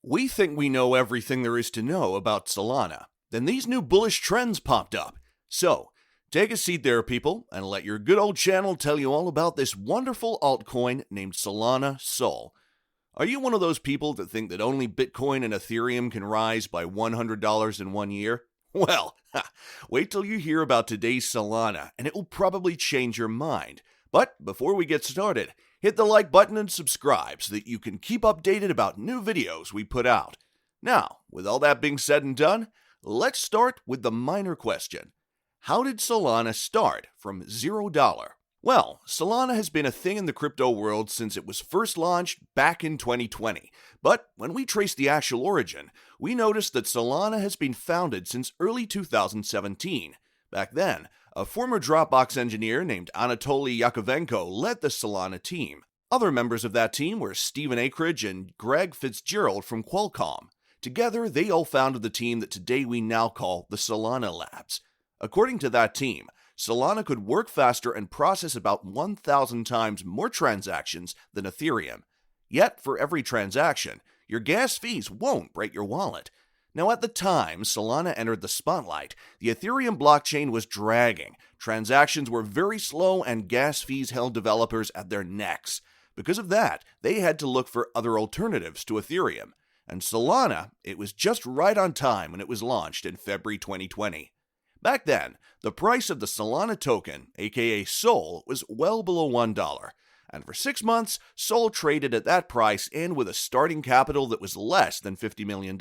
We think we know everything there is to know about Solana. Then these new bullish trends popped up. So, take a seat there, people, and let your good old channel tell you all about this wonderful altcoin named Solana Sol. Are you one of those people that think that only Bitcoin and Ethereum can rise by $100 in 1 year? Well, wait till you hear about today's Solana, and it will probably change your mind. But before we get started, hit the like button and subscribe so that you can keep updated about new videos we put out. Now, with all that being said and done, let's start with the minor question. How did Solana start from $0? Well, Solana has been a thing in the crypto world since it was first launched back in 2020. But when we trace the actual origin, we notice that Solana has been founded since early 2017. Back then, a former Dropbox engineer named Anatoly Yakovenko led the Solana team. Other members of that team were Stephen Akridge and Greg Fitzgerald from Qualcomm. Together, they all founded the team that today we now call the Solana Labs. According to that team, Solana could work faster and process about 1,000 times more transactions than Ethereum. Yet, for every transaction, your gas fees won't break your wallet. Now, at the time Solana entered the spotlight, the Ethereum blockchain was dragging. Transactions were very slow and gas fees held developers at their necks. Because of that, they had to look for other alternatives to Ethereum. And Solana, it was just right on time when it was launched in February 2020. Back then, the price of the Solana token, aka SOL, was well below $1. And for 6 months, SOL traded at that price and with a starting capital that was less than $50 million.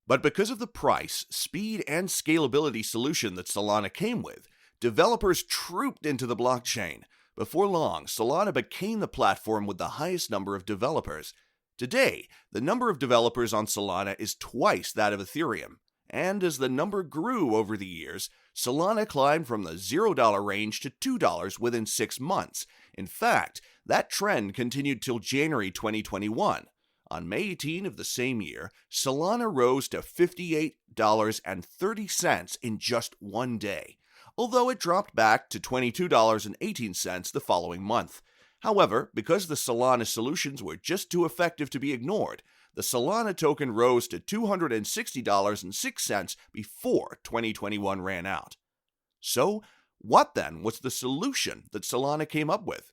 But because of the price, speed, and scalability solution that Solana came with, developers trooped into the blockchain. Before long, Solana became the platform with the highest number of developers. Today, the number of developers on Solana is twice that of Ethereum. And as the number grew over the years, Solana climbed from the $0 range to $2 within 6 months. In fact, that trend continued till January 2021. On May 18 of the same year, Solana rose to $58.30 in just 1 day, although it dropped back to $22.18 the following month. However, because the Solana solutions were just too effective to be ignored, the Solana token rose to $260.06 before 2021 ran out. So, what then was the solution that Solana came up with?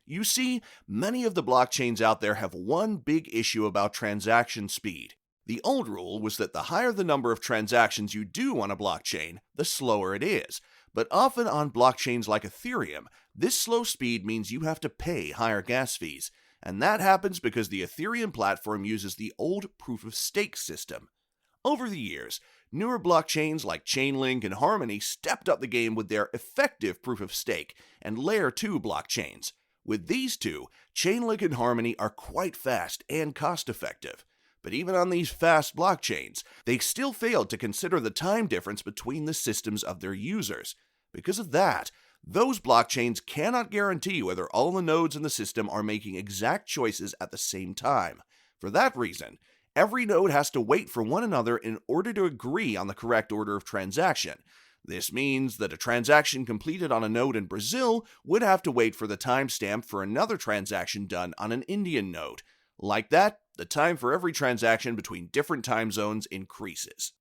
You see, many of the blockchains out there have one big issue about transaction speed. The old rule was that the higher the number of transactions you do on a blockchain, the slower it is. But often on blockchains like Ethereum, this slow speed means you have to pay higher gas fees. And that happens because the Ethereum platform uses the old proof-of-stake system. Over the years, newer blockchains like Chainlink and Harmony stepped up the game with their effective proof-of-stake and Layer 2 blockchains. With these two, Chainlink and Harmony are quite fast and cost-effective. But even on these fast blockchains, they still failed to consider the time difference between the systems of their users. Because of that, those blockchains cannot guarantee whether all the nodes in the system are making exact choices at the same time. For that reason, every node has to wait for one another in order to agree on the correct order of transaction. This means that a transaction completed on a node in Brazil would have to wait for the timestamp for another transaction done on an Indian node. Like that, the time for every transaction between different time zones increases.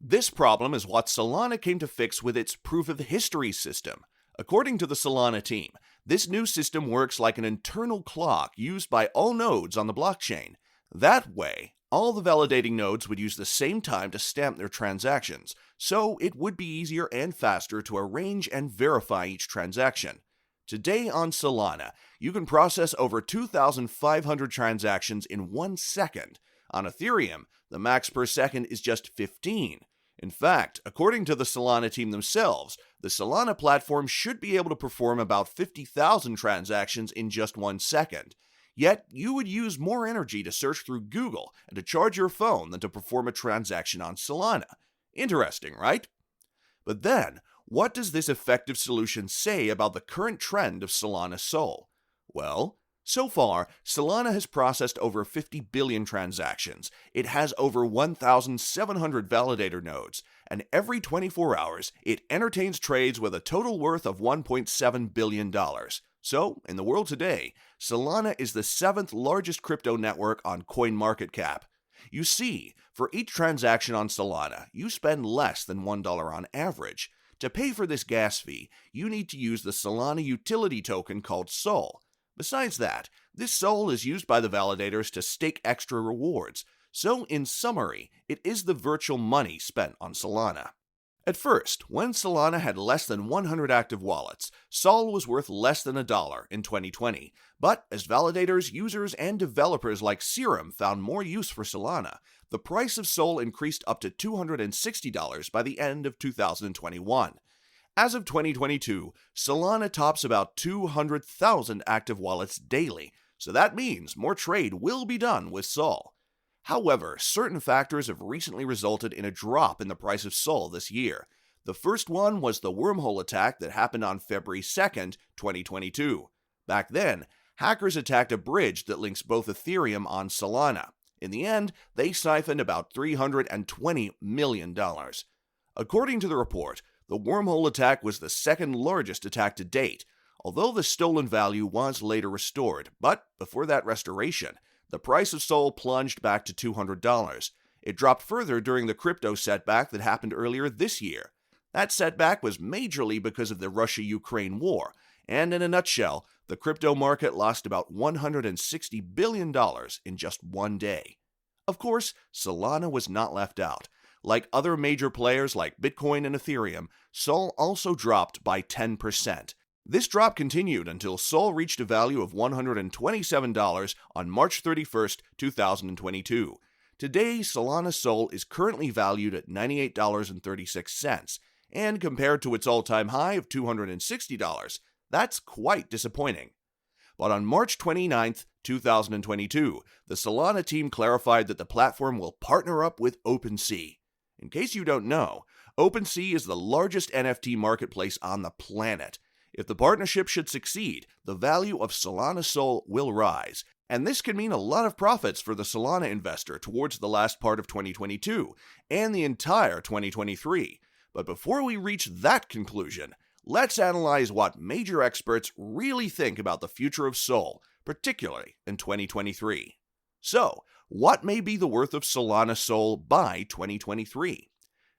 This problem is what Solana came to fix with its proof-of-history system. According to the Solana team, this new system works like an internal clock used by all nodes on the blockchain. That way, all the validating nodes would use the same time to stamp their transactions, so it would be easier and faster to arrange and verify each transaction. Today on Solana, you can process over 2,500 transactions in 1 second. On Ethereum, the max per second is just 15. In fact, according to the Solana team themselves, the Solana platform should be able to perform about 50,000 transactions in just 1 second. Yet, you would use more energy to search through Google and to charge your phone than to perform a transaction on Solana. Interesting, right? But then, what does this effective solution say about the current trend of Solana Sol? Well, so far, Solana has processed over 50 billion transactions. It has over 1,700 validator nodes, and every 24 hours, it entertains trades with a total worth of $1.7 billion. So, in the world today, Solana is the 7th largest crypto network on CoinMarketCap. You see, for each transaction on Solana, you spend less than $1 on average. To pay for this gas fee, you need to use the Solana utility token called SOL. Besides that, this SOL is used by the validators to stake extra rewards. So, in summary, it is the virtual money spent on Solana. At first, when Solana had less than 100 active wallets, SOL was worth less than $1 in 2020. But as validators, users, and developers like Serum found more use for Solana, the price of SOL increased up to $260 by the end of 2021. As of 2022, Solana tops about 200,000 active wallets daily, so that means more trade will be done with SOL. However, certain factors have recently resulted in a drop in the price of SOL this year. The first one was the wormhole attack that happened on February 2nd, 2022. Back then, hackers attacked a bridge that links both Ethereum on Solana. In the end, they siphoned about $320 million. According to the report, the wormhole attack was the second largest attack to date, although the stolen value was later restored. But before that restoration, the price of SOL plunged back to $200. It dropped further during the crypto setback that happened earlier this year. That setback was majorly because of the Russia-Ukraine war, and in a nutshell, the crypto market lost about $160 billion in just one day. Of course, Solana was not left out. Like other major players like Bitcoin and Ethereum, SOL also dropped by 10%. This drop continued until SOL reached a value of $127 on March 31st, 2022. Today, Solana SOL is currently valued at $98.36, and compared to its all-time high of $260, that's quite disappointing. But on March 29th, 2022, the Solana team clarified that the platform will partner up with OpenSea. In case you don't know, OpenSea is the largest NFT marketplace on the planet. If the partnership should succeed, the value of Solana SOL will rise, and this could mean a lot of profits for the Solana investor towards the last part of 2022 and the entire 2023. But before we reach that conclusion, let's analyze what major experts really think about the future of SOL, particularly in 2023. So, what may be the worth of Solana SOL by 2023?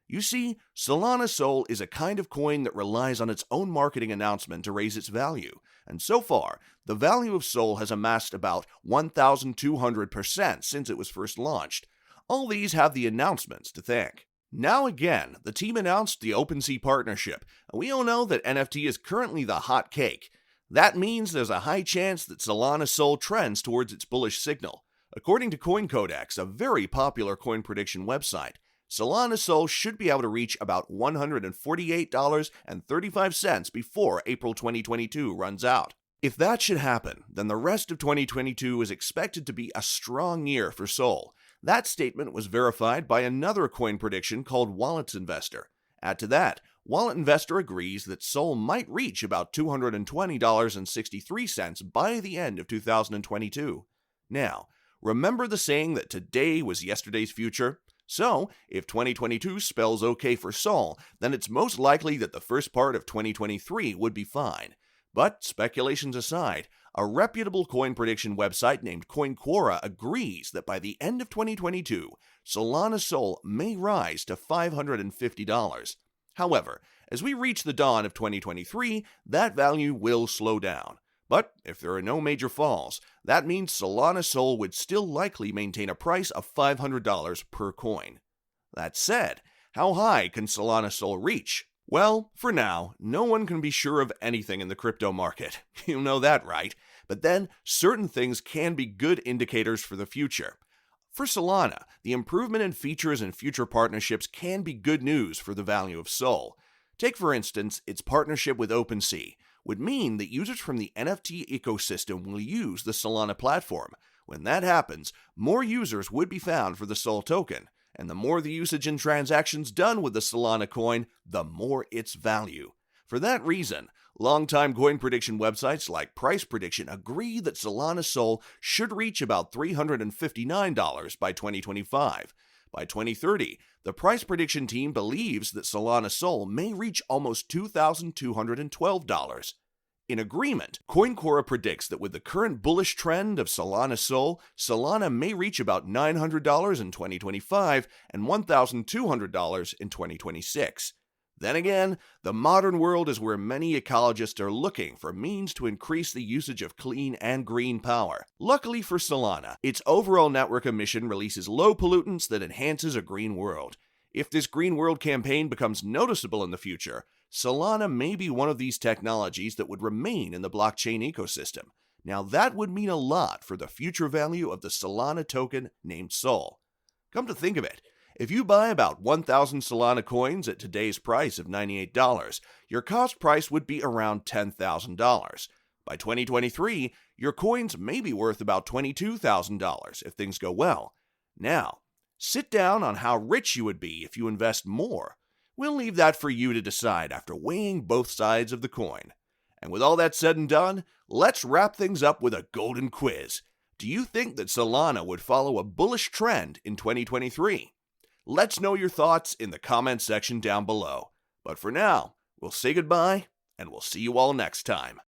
You see, Solana SOL is a kind of coin that relies on its own marketing announcement to raise its value, and so far, the value of SOL has amassed about 1,200% since it was first launched. All these have the announcements to thank. Now again, the team announced the OpenSea partnership, and we all know that NFT is currently the hot cake. That means there's a high chance that Solana SOL trends towards its bullish signal. According to CoinCodex, a very popular coin prediction website, Solana SOL should be able to reach about $148.35 before April 2022 runs out. If that should happen, then the rest of 2022 is expected to be a strong year for SOL. That statement was verified by another coin prediction called Wallet Investor. Add to that, Wallet Investor agrees that SOL might reach about $220.63 by the end of 2022. Now, remember the saying that today was yesterday's future? So, if 2022 spells okay for SOL, then it's most likely that the first part of 2023 would be fine. But speculations aside, a reputable coin prediction website named CoinQuora agrees that by the end of 2022, Solana SOL may rise to $550. However, as we reach the dawn of 2023, that value will slow down. But if there are no major falls, that means Solana SOL would still likely maintain a price of $500 per coin. That said, how high can Solana SOL reach? Well, for now, no one can be sure of anything in the crypto market. You know that, right? But then, certain things can be good indicators for the future. For Solana, the improvement in features and future partnerships can be good news for the value of SOL. Take, for instance, its partnership with OpenSea would mean that users from the NFT ecosystem will use the Solana platform. When that happens, more users would be found for the SOL token, and the more the usage and transactions done with the Solana coin, the more its value. For that reason, longtime coin prediction websites like Price Prediction agree that Solana SOL should reach about $359 by 2025. By 2030, the Price Prediction team believes that Solana SOL may reach almost $2,212. In agreement, CoinCora predicts that with the current bullish trend of Solana Sol, Solana may reach about $900 in 2025 and $1,200 in 2026. Then again, the modern world is where many ecologists are looking for means to increase the usage of clean and green power. Luckily for Solana, its overall network emission releases low pollutants that enhances a green world. If this green world campaign becomes noticeable in the future, Solana may be one of these technologies that would remain in the blockchain ecosystem. Now that would mean a lot for the future value of the Solana token named Sol. Come to think of it, if you buy about 1,000 Solana coins at today's price of $98, your cost price would be around $10,000. By 2023, your coins may be worth about $22,000 if things go well. Now, sit down on how rich you would be if you invest more. We'll leave that for you to decide after weighing both sides of the coin. And with all that said and done, let's wrap things up with a golden quiz. Do you think that Solana would follow a bullish trend in 2023? Let's know your thoughts in the comments section down below. But for now, we'll say goodbye, and we'll see you all next time.